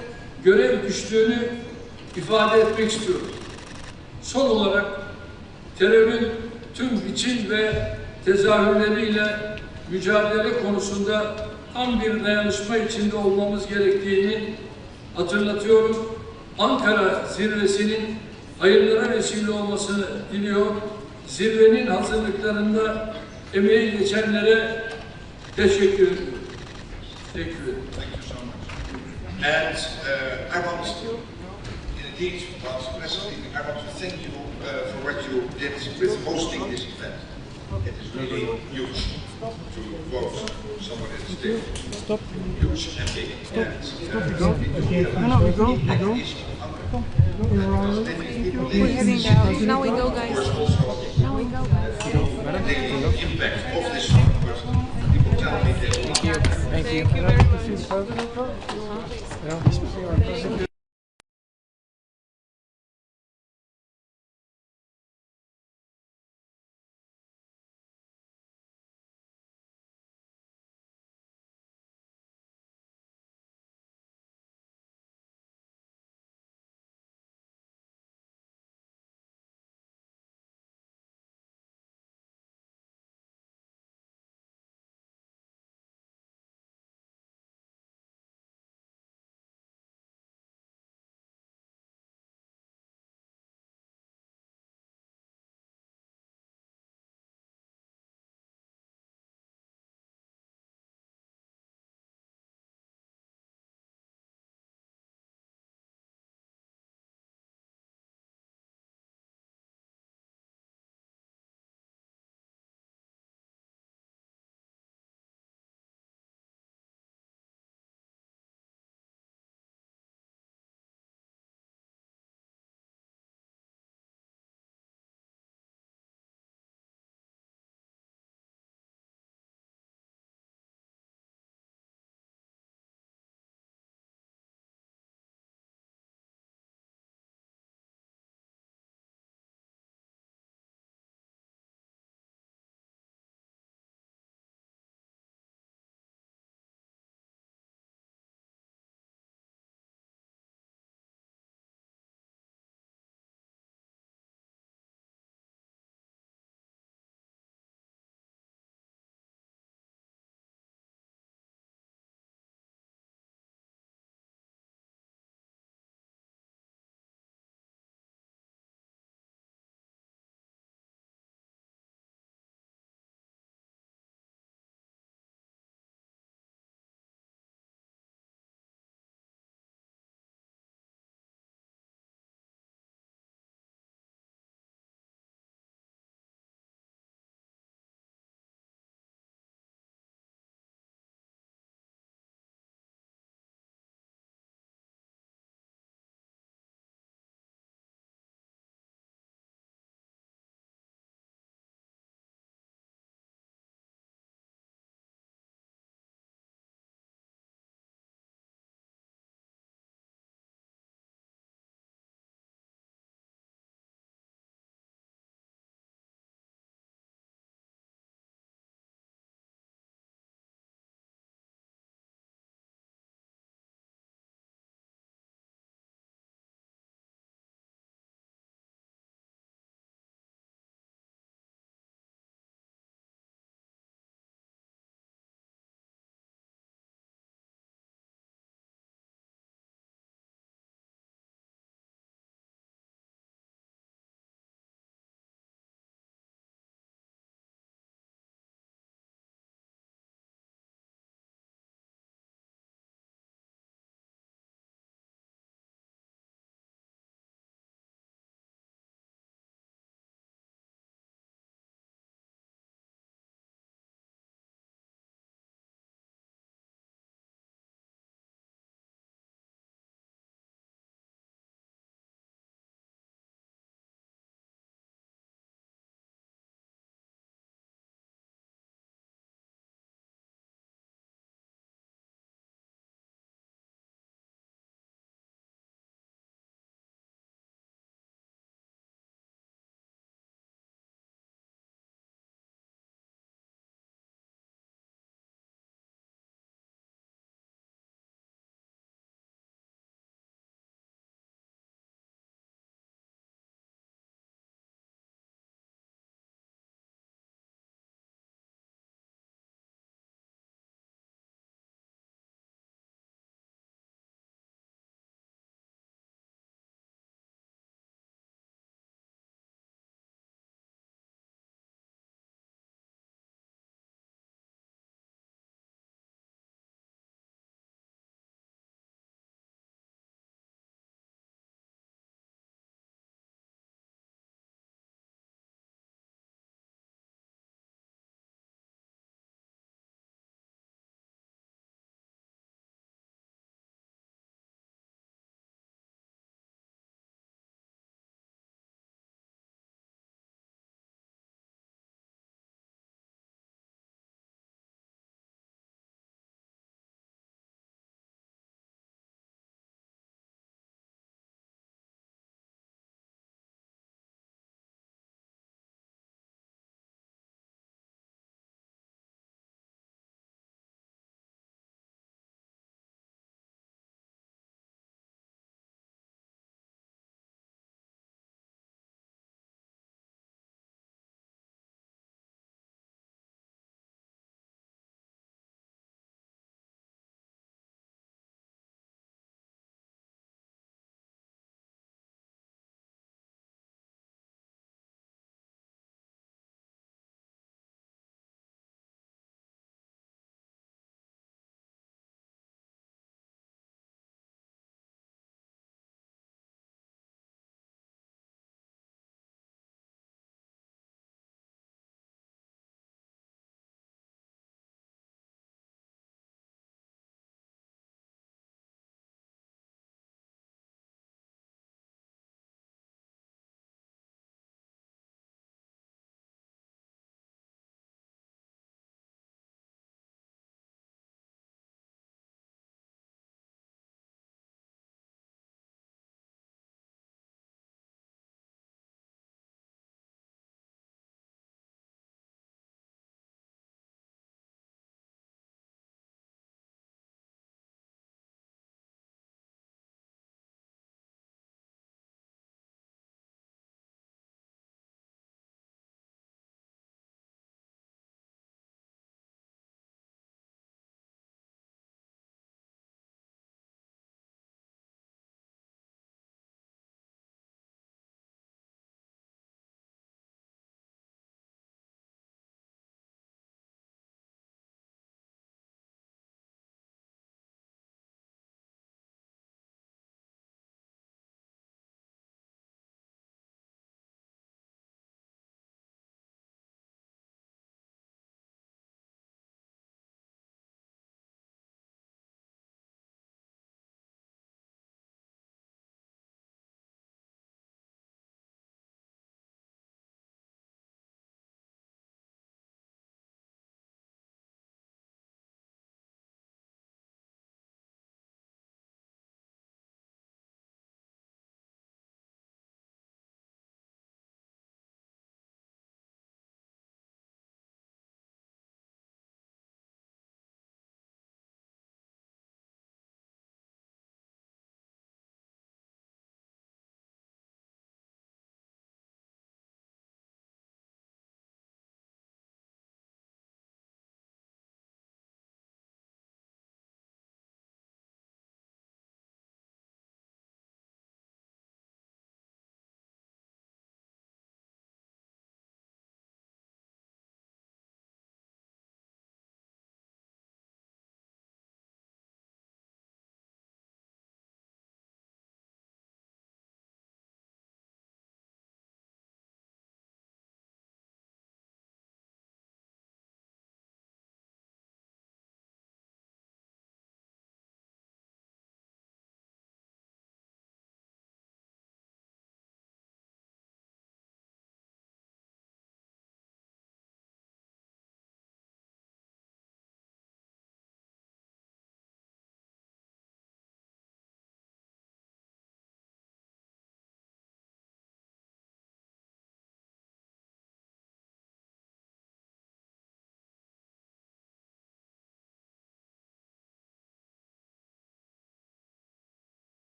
görev düştüğünü ifade etmek istiyorum. Son olarak terörün tüm biçim ve tezahürleriyle mücadele konusunda tam bir dayanışma içinde olmamız gerektiğini hatırlatıyorum. Ankara zirvesinin hayırlara vesile olmasını diliyor. Zirvenin hazırlıklarında emeği geçenlere teşekkür ediyorum. Teşekkür ederim. Thank you so much. And I want, indeed, Mr. President, I want to thank you for what you did with hosting this event. It is really huge to vote someone at this table. Stop. Huge and big. Stop. And, Stop. We go. No, we go. We go. We're heading out. Now we go, guys. Now we go, guys. The impact of this summit, but people tell me they will not. Thank you. Thank you very much. See the president? Yeah.